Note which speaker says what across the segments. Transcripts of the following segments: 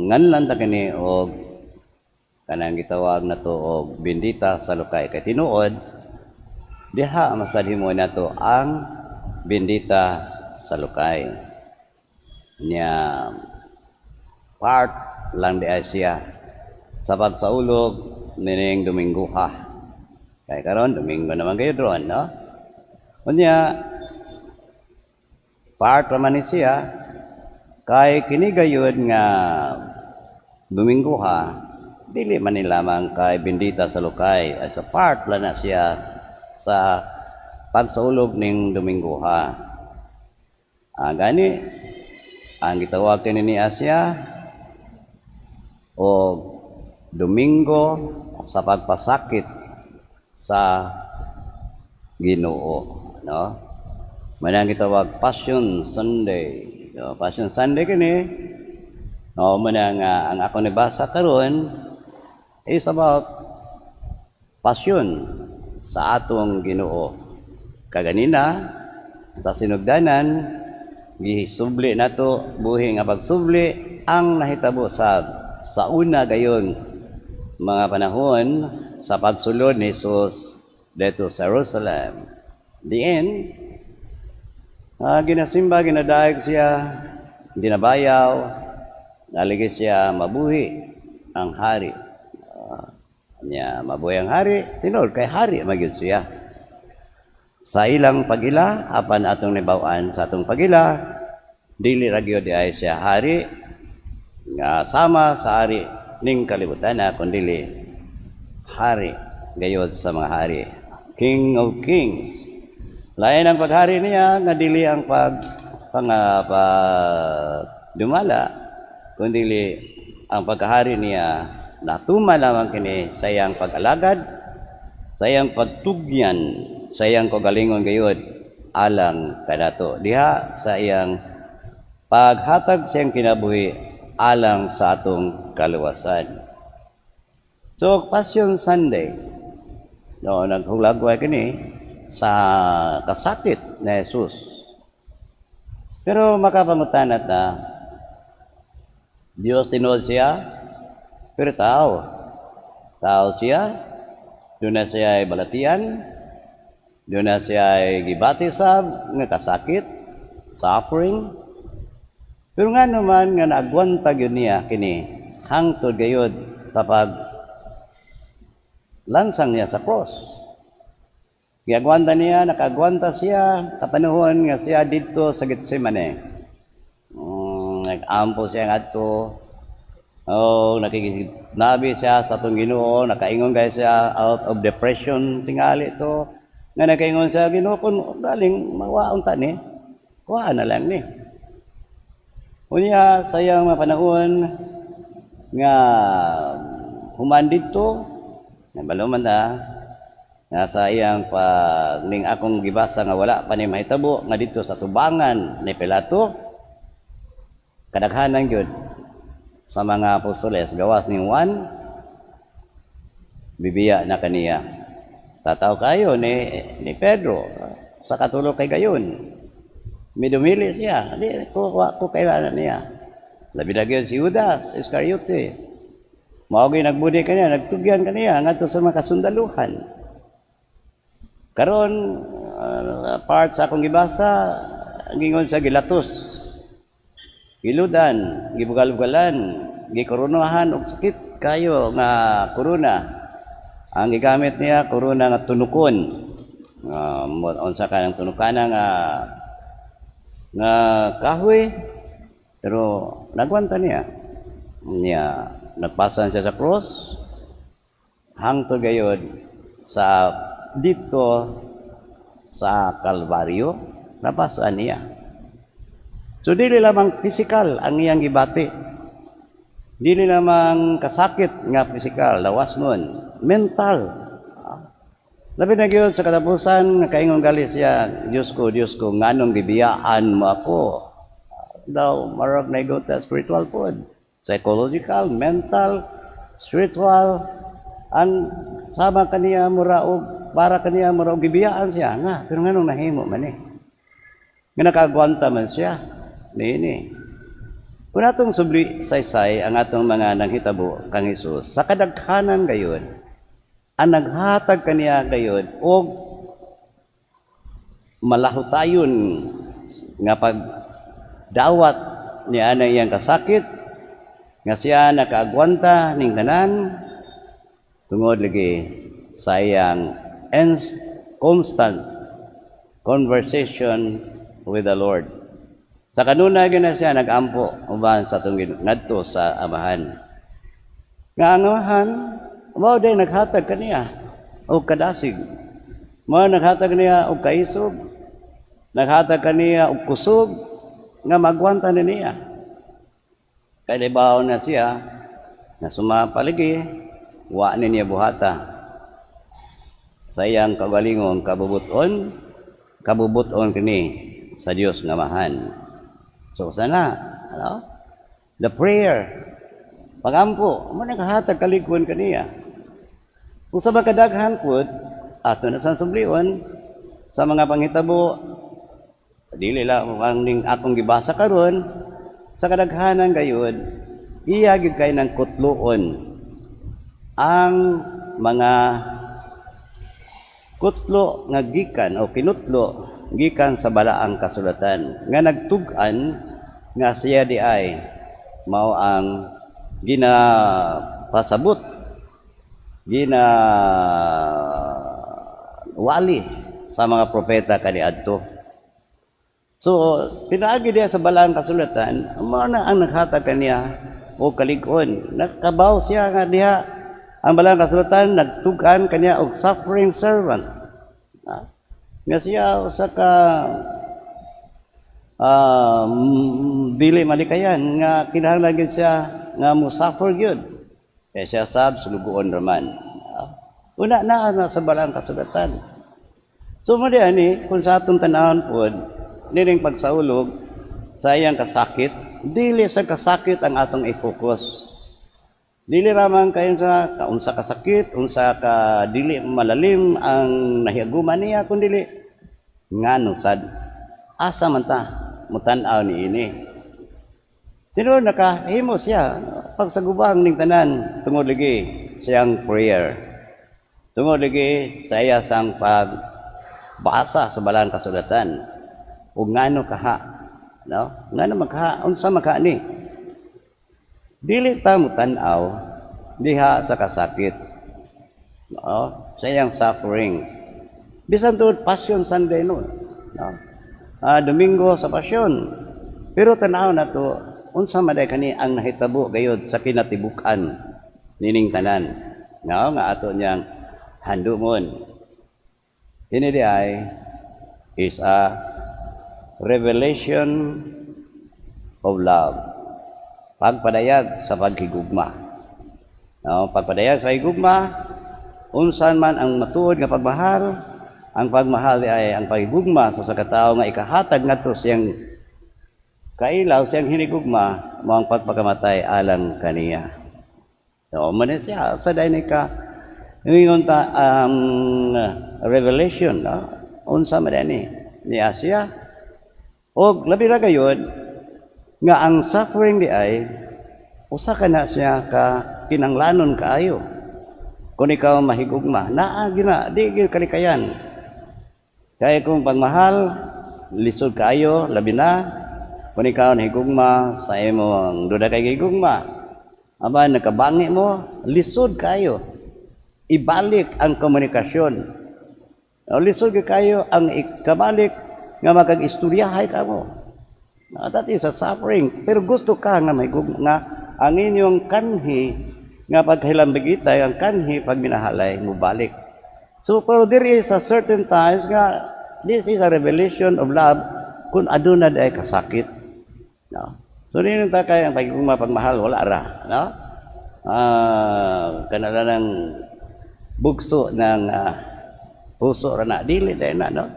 Speaker 1: Nganlan ta kini og kanang gitawag nato og bendita sa lukay kay tinuod diha masadhimo nato ang bendita sa lukay nya part lang di ay siya sa pagsaulog nining Domingguha kay karon Domingo naman kayo ron no unya part raman ni siya kay kini gayud nga Domingguha dili man ni lamang kay bendita sa lukay as a part la na siya sa pagsaulog ning Domingguha. Gani ang gitawag kini ni Asya o Domingo sa pagpasakit sa Ginoo, no? Manang gitawag Passion Sunday. No, Passion Sunday kini no manang ang ako nabasa karon is about passion sa atong Ginoo. Kaganina sa sinugdanan gihisubli nato buhi nga pagsubli ang nahitabo sa una gayon mga panahon sa pagsulod ni Jesus dito sa Jerusalem. The end, ginasimba, ginadaig siya, ginabayaw, naligi siya mabuhi ang hari. Mabuhi ang hari, tinod kay hari magyud siya. Sa ilang pagila, apan atong nibaw-an sa atong pagila, dili ra gyud ay siya hari nga sama sa hari ning kalibutan na kundili hari gayod sa mga hari, King of Kings. Lain ang paghari niya nga dili ang dumala kundili ang pagkahari niya natuma lamang kini sa iyang pag-alagad, sa iyang pagtugyan, sa iyang kagalingon gayud alang kanato diha sa iyang paghatag sa iyang kinabuhi alang sa atong kaluwasan. So Passion Sunday no naghulagway kini sa kasakit na Jesus. Pero makapangutanat na Diyos tinuod siya, pero tao siya, doon na siya ay balatian, doon na siya ay gibatisab nga kasakit, suffering. Pero nga naman nga naagwanta gyud niya kini hangtod gayud sa pag lansang niya sa cross. Giagwanta niya, nakagwanta siya kapanahon nga siya dito sa Getsemane. Nag-ampo siya ngadto. Nakikinabi siya sa atong Ginoo, nakaingon kay siya out of depression tingali to. Nga nakaingon siya, Ginoo kun galing mawaon ta ni. Kuha na lang ni. Unya sayang mga panahon nga human dito, nabaluman na nasa iyang ning akong gibasa nga wala pa ni mahitabo nga dito sa tubangan ni Pilato kadaghanan gyud sa mga apostoles gawas ni Juan bibiya na kaniya tataw kayo ni Pedro sa katulog kay gayon midumili siya di ko kailangan niya labi na gyud si Judas Iscariote mao gyud nagbudi kaniya nagtugyan kaniya ngadto sa mga kasundaluhan. Karon part sa akong gibasa gingon sa gilatos, giludan, gibugal-bugalan, gikoronahan og sakit kayo nga korona. Ang gigamit niya korona nga tunukon. Unsa kanang tunukana nga kahoy pero nagwanta niya. Nagpasan siya sa cross hangtod gayud sa dito sa Kalbaryo napasan niya. So dili lamang physical ang iyang gibati, dili lamang kasakit nga physical lawas mon mental. Labi na gyud sa katapusan nakaingon gali siya, Diyos ko nganong gibiyaan mo ako daw marag na igot spiritual food, psychological, mental, spiritual ang sama kaniya mura og para kaniya mura og gibiyaan siya nga pero nganong nahimo man nga nakagwanta man siya nini Kung atong subli saysay ang atong mga nanghitabo kang Hesus, sa kadaghanan gayon, ang naghatag kaniya gayon og malahutayon nga pagdawat niya na iyang kasakit nga siya nakaagwanta ning tanan tungod lagi sa iyang constant conversation with the Lord. Sa kanuna gina siya nagampo uban sa atong ngadto sa amahan. Nga ang amahan mao day naghatag kaniya og kadasig. Mao naghatag niya og kaisog. Naghatag kaniya og kusog nga magwanta niya. Kay libaw na siya na sumapaligi wa niya buhata. Sa iyang kagalingon kabubuton kini sa Dios nga mahan. So sana, the prayer, pagampo, mo naghatag kaligon kaniya. Kung sa makadaghan po, ato na sa sublion, sa mga panghitabo, dili lang ang akong gibasa karon sa kadaghanan gayon, iya gyud kay ng kutloon ang mga kutlo nga gikan o kinutlo gikan sa balaang kasulatan nga nagtug-an nga siya di ay mao ang ginapasabot ginawali sa mga propeta kaniadto. So pinaagi diya sa balaang kasulatan mao na ang naghatag kaniya o kalig-on. Nakabaw siya nga diha ang balaang kasulatan nagtug-an kaniya og suffering servant. Nga siya sa ka dili malikayan nga kinahanglan siya nga mo suffer gyud. Kaya siya sab sulugoon raman. Una na sa balaang kasulatan. So mo ani kung sa atong tanawon pod nining pagsaulog sa iyang kasakit, dili sa kasakit ang atong i-focus. Dili ramang kayo sa unsa kasakit, unsa ka dili malalim ang nahiaguman niya, kundi ngano sad asa man ta mutan-aw niini. Tinuod nakahimo siya pagsagubang ning tanan tungod lagi siyang prayer. Tungod lagi sa iya sang pagbasa sa balaang kasulatan. Ug ngano kaha, no? Ngano magha unsa magha ni? Dili ta mutan-aw diha sa kasakit. No? Sa iyang sufferings. Bisan tuod Passion Sunday no. No? Domingo sa Passion. Pero tanaw na to unsa maday kani ang nahitabo gayud sa kinatibuk-an nining tanan. No? Nga ato niyang handumon. Kini di ay is a revelation of love. Pagpadayag sa paghigugma. No, pagpadayag sa higugma, unsan man ang matuod nga pagmahal, ang pagmahal ay ang paghigugma sa katao nga ikahatag ngadto siyang kailaw siyang hinigugma mao ang pagpakamatay alang kaniya. So man siya sa dayni ka ingon ta revelation, no? Unsa man ni Asia. O labi ra gayon nga ang suffering di ay usa ka na siya ka kinanglanon kaayo. Kung ikaw mahigugma, naa gina di gyud kalikayan. Kaya kung pagmahal lisod kaayo labi na kung ikaw nahigugma sa imong duda kay higugma. Aba nakabangi mo lisod kaayo. Ibalik ang komunikasyon. O lisod kayo ang ikabalik nga makag-istoryahay ka mo. That is a suffering. Pero gusto ka nga may nga ang inyong kanhi nga paghilambigitay, ang kanhi pag minahalay mo balik. So, pero there is a certain times nga this is a revelation of love kung aduna day kasakit. No? So, rin ta kaya ang pagmahal, wala ra. No? Kanala ng bugso ng puso ra na. Dili day na, no?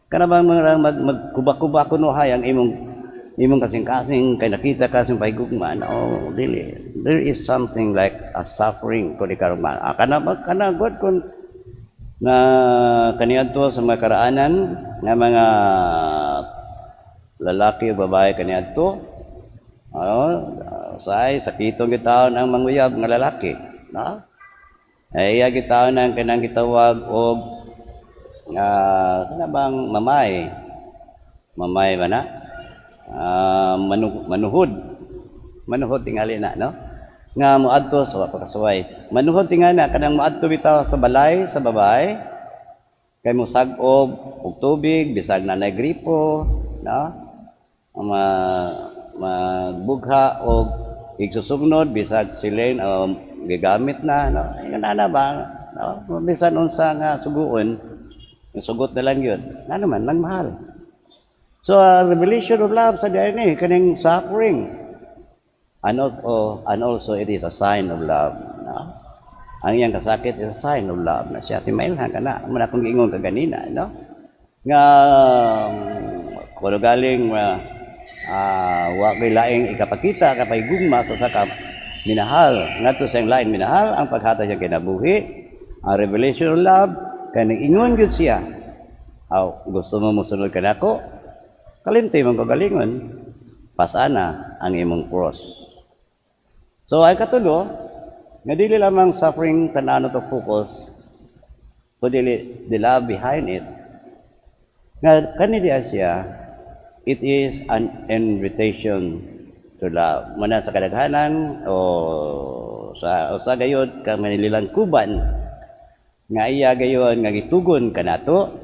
Speaker 1: Kanabang magkuba-kuba kuno hay ang imong kasing-kasing kay nakita ka sa paghigugma. No, dili. There is something like a suffering ko di karon. Kana god kun na kaniadto sa mga karaanan nga mga lalaki o babae kaniadto Say sakitong gitaon ang manguyab nga lalaki, no? Ay iya gitaon ang kanang gitawag og kana bang mamay ba na? Manuhod tingali na, no? Nga moadto sa pagkasuway. Manuhod tingali na kanang moadto bitaw sa balay sa babay kay mosag-ob og tubig bisag nanay gripo, no? Magbugha og igsusugnod bisag silin gigamit na, no? Inana ba, no? Bisan unsa nga suguon, sugot na lang yun. Na naman lang mahal. So revelation of love sa diyan kaning suffering. And also it is a sign of love, no? Ang iyang kasakit is a sign of love na siya timailhan kana man akong giingon kaganina, no? Nga kuno galing wa kay laing ikapakita kapay gugma sa saka minahal ngadto sa lain minahal ang paghatag sa kinabuhi. Ang revelation of love kaning ingon gyud siya, gusto mo mosunod kanako, kalimti man kagalingon, pasana ang imong cross. So ay katulo nga dili lamang suffering tanan to focus, but the love behind it. Nga kani diya siya, it is an invitation to love. Muna sa kadaghanan o sa gayod ka manililang kuban nga iya gayon nga gitugon kanato,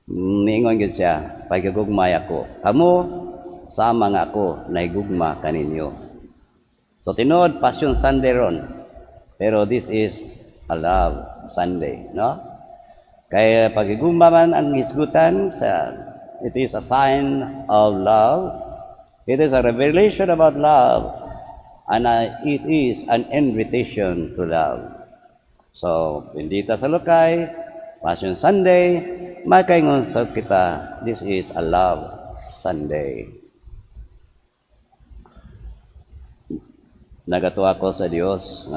Speaker 1: niingon gyud siya, pagigugmay ako. Kamo sama nga ako naigugma kaninyo. So tinuod Passion Sunday ron. Pero this is a love Sunday, no? Kaya pagigugma man ang hisgutan sa it is a sign of love. It is a revelation about love, and it is an invitation to love. So, bendita sa Lokay, Passion Sunday, makaingon sa kita, this is a love Sunday. Nagatuwa ko sa Dios